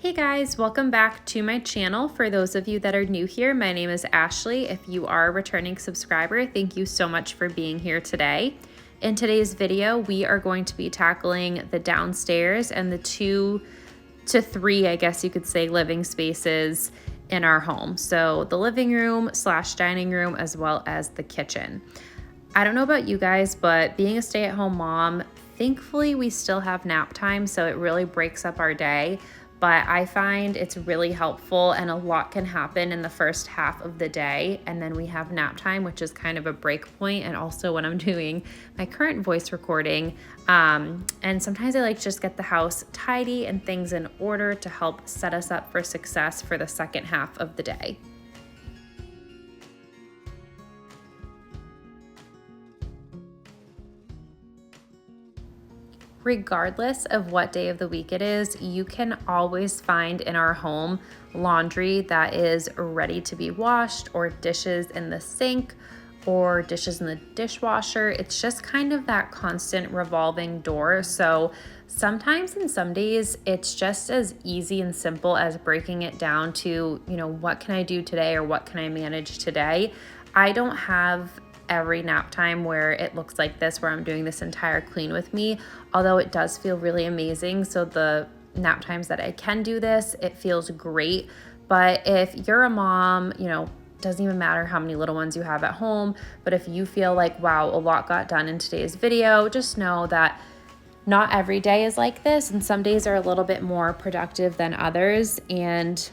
Hey guys, welcome back to my channel. For those of you that are new here, my name is Ashley. If you are a returning subscriber, thank you so much for being here today. In today's video, we are going to be tackling the downstairs and the 2 to 3, I guess you could say, living spaces in our home. So the living room / dining room, as well as the kitchen. I don't know about you guys, but being a stay-at-home mom, thankfully we still have nap time, so it really breaks up our day. But I find it's really helpful, and a lot can happen in the first half of the day. And then we have nap time, which is kind of a break point. And also when I'm doing my current voice recording. And sometimes I like to just get the house tidy and things in order to help set us up for success for the second half of the day. Regardless of what day of the week it is, you can always find in our home laundry that is ready to be washed, or dishes in the sink, or dishes in the dishwasher. It's just kind of that constant revolving door. So sometimes in some days, it's just as easy and simple as breaking it down to, what can I do today, or what can I manage today? I don't have every nap time where it looks like this, where I'm doing this entire clean with me, although it does feel really amazing. So the nap times that I can do this, it feels great. But if you're a mom, doesn't even matter how many little ones you have at home, but if you feel like, wow, a lot got done in today's video, just know that not every day is like this, and some days are a little bit more productive than others. And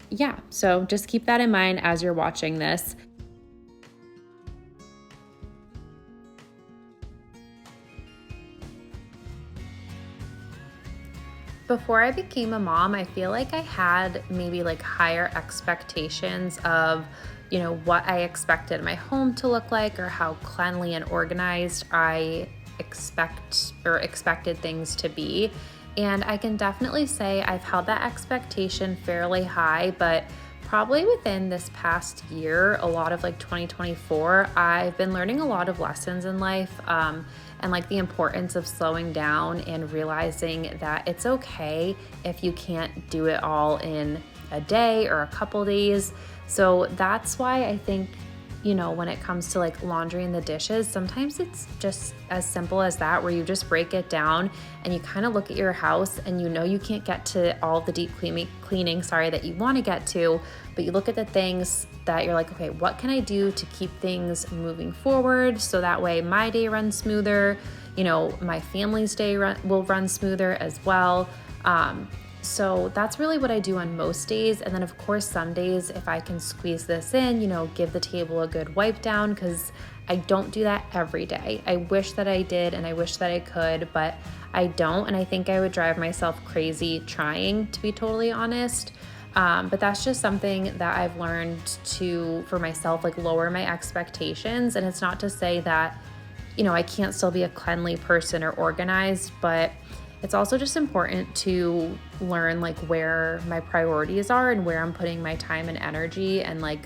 yeah, so just keep that in mind as you're watching this. Before I became a mom, I feel like I had maybe higher expectations of, what I expected my home to look like, or how cleanly and organized I expected things to be. And I can definitely say I've held that expectation fairly high, but probably within this past year, a lot of 2024, I've been learning a lot of lessons in life. And the importance of slowing down and realizing that it's okay if you can't do it all in a day or a couple days. So that's why I think, when it comes to laundry and the dishes, sometimes it's just as simple as that, where you just break it down and you kind of look at your house and you can't get to all the deep cleaning that you want to get to, but you look at the things that you're like, okay, what can I do to keep things moving forward so that way my day runs smoother, my family's day will run smoother as well. So that's really what I do on most days. And then of course, some days, if I can squeeze this in, give the table a good wipe down, because I don't do that every day. I wish that I did, and I wish that I could, but I don't. And I think I would drive myself crazy trying, to be totally honest. But that's just something that I've learned to, for myself, lower my expectations. And it's not to say that, I can't still be a cleanly person or organized, but it's also just important to learn where my priorities are and where I'm putting my time and energy, and I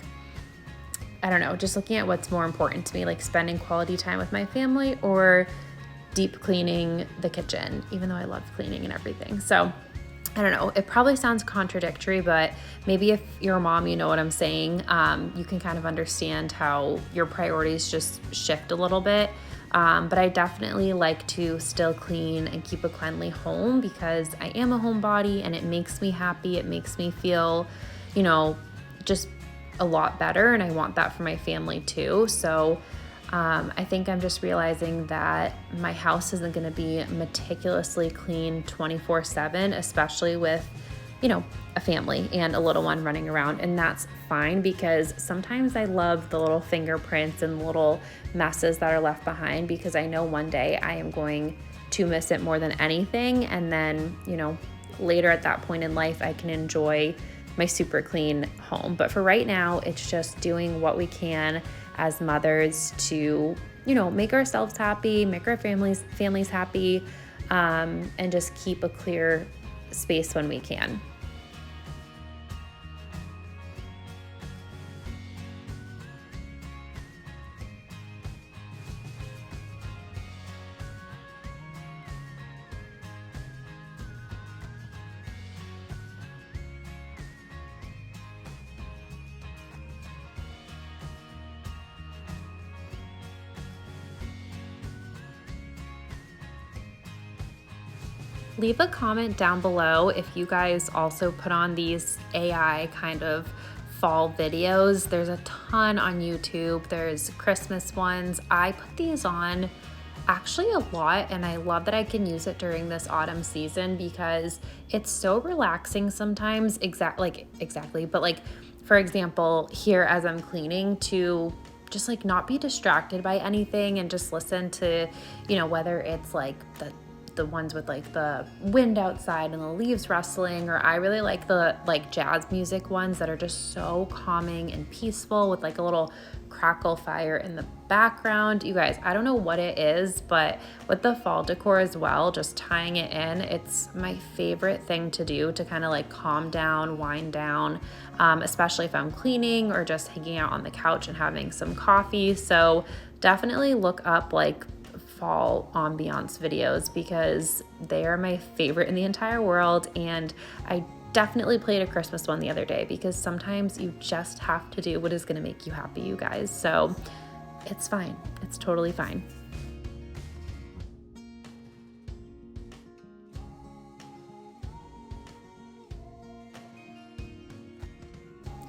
don't know, just looking at what's more important to me, spending quality time with my family or deep cleaning the kitchen, even though I love cleaning and everything. So I don't know, it probably sounds contradictory, but maybe if you're a mom, you know what I'm saying. You can kind of understand how your priorities just shift a little bit. But I definitely like to still clean and keep a cleanly home, because I am a homebody and it makes me happy. It makes me feel, just a lot better, and I want that for my family too. So I think I'm just realizing that my house isn't going to be meticulously clean 24/7, especially with, a family and a little one running around. And that's fine, because sometimes I love the little fingerprints and little messes that are left behind, because I know one day I am going to miss it more than anything. And then, later at that point in life, I can enjoy my super clean home. But for right now, it's just doing what we can as mothers to, make ourselves happy, make our families happy, and just keep a clear space when we can. leave a comment down below if you guys also put on these AI kind of fall videos. There's a ton on YouTube. There's Christmas ones. I put these on actually a lot, and I love that I can use it during this autumn season because it's so relaxing sometimes. Exactly, but like for example, here as I'm cleaning, to just like not be distracted by anything and just listen to, whether it's like the ones with like the wind outside and the leaves rustling, or I really like the like jazz music ones that are just so calming and peaceful with like a little crackle fire in the background. You guys, I don't know what it is, but with the fall decor as well, just tying it in, it's my favorite thing to do to kind of like calm down, wind down, especially if I'm cleaning or just hanging out on the couch and having some coffee. So definitely look up like fall ambiance videos because they are my favorite in the entire world. And I definitely played a Christmas one the other day because sometimes you just have to do what is going to make you happy, you guys. So it's fine. It's totally fine.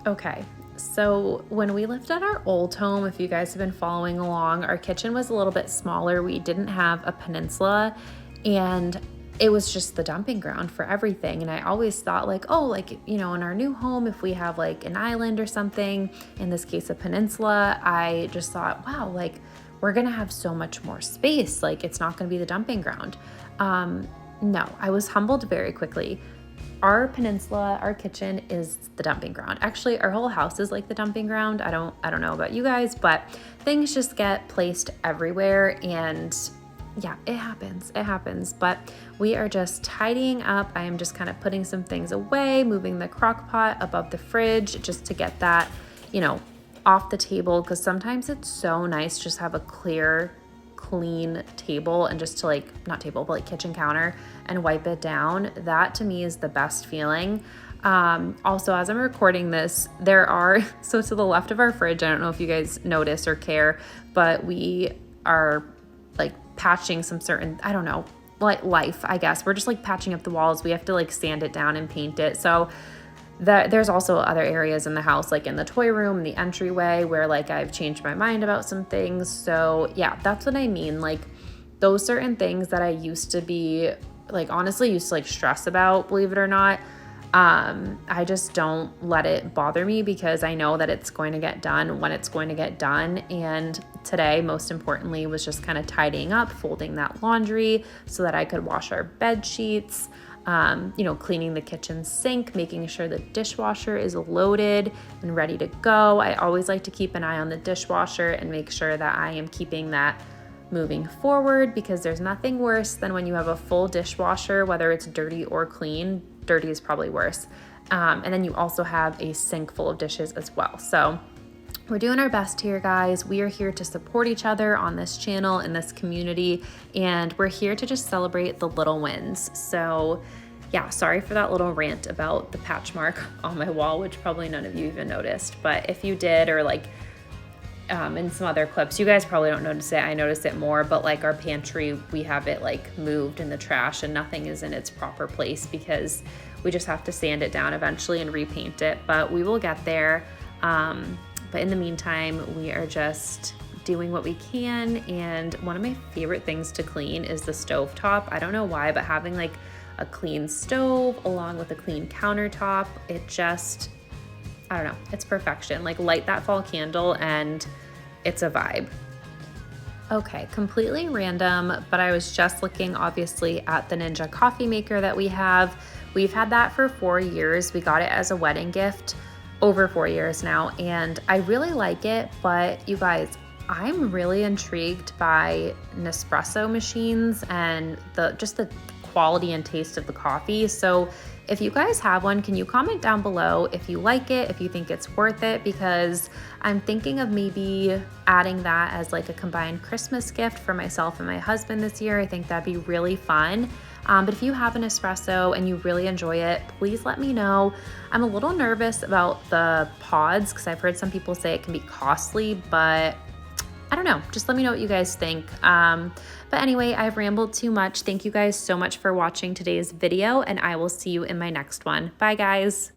Okay, so when we lived at our old home, if you guys have been following along, our kitchen was a little bit smaller. We didn't have a peninsula, and it was just the dumping ground for everything. And I always thought like, in our new home, if we have like an island or something, in this case, a peninsula, I just thought, wow, like we're going to have so much more space. Like it's not going to be the dumping ground. No, I was humbled very quickly. Our peninsula, our kitchen is the dumping ground. Actually, our whole house is like the dumping ground. I don't know about you guys, but things just get placed everywhere, and yeah, it happens. But we are just tidying up. I am just kind of putting some things away, moving the crock pot above the fridge just to get that, off the table, because sometimes it's so nice just have a clear, clean table and just to like kitchen counter and wipe it down. That to me is the best feeling. Also, as I'm recording this, so to the left of our fridge, I don't know if you guys notice or care, but we are like patching some certain, I don't know, like life, I guess. We're just like patching up the walls. We have to like sand it down and paint it. So there's also other areas in the house, like in the toy room, the entryway, where like I've changed my mind about some things. So yeah, that's what I mean. Like those certain things that I used to be like, honestly used to like stress about, believe it or not. I just don't let it bother me because I know that it's going to get done when it's going to get done. And today, most importantly, was just kind of tidying up, folding that laundry so that I could wash our bed sheets. Cleaning the kitchen sink, making sure the dishwasher is loaded and ready to go. I always like to keep an eye on the dishwasher and make sure that I am keeping that moving forward, because there's nothing worse than when you have a full dishwasher, whether it's dirty or clean. Dirty is probably worse. And then you also have a sink full of dishes as well. So we're doing our best here, guys. We are here to support each other on this channel, in this community, and we're here to just celebrate the little wins. So yeah, sorry for that little rant about the patch mark on my wall, which probably none of you even noticed. But if you did, or like in some other clips, you guys probably don't notice it. I notice it more, but like our pantry, we have it like moved in the trash and nothing is in its proper place because we just have to sand it down eventually and repaint it, but we will get there. But in the meantime, we are just doing what we can. And one of my favorite things to clean is the stovetop. I don't know why, but having like a clean stove along with a clean countertop, it just, I don't know, it's perfection. Like light that fall candle and it's a vibe. Okay, completely random, but I was just looking obviously at the Ninja coffee maker that we have. We've had that for 4 years. We got it as a wedding gift over 4 years now, and I really like it, but you guys, I'm really intrigued by Nespresso machines and the quality and taste of the coffee. So if you guys have one, can you comment down below if you like it, if you think it's worth it, because I'm thinking of maybe adding that as like a combined Christmas gift for myself and my husband this year. I think that'd be really fun. But if you have an espresso and you really enjoy it, please let me know. I'm a little nervous about the pods because I've heard some people say it can be costly, but I don't know. Just let me know what you guys think. But anyway, I've rambled too much. Thank you guys so much for watching today's video, and I will see you in my next one. Bye, guys.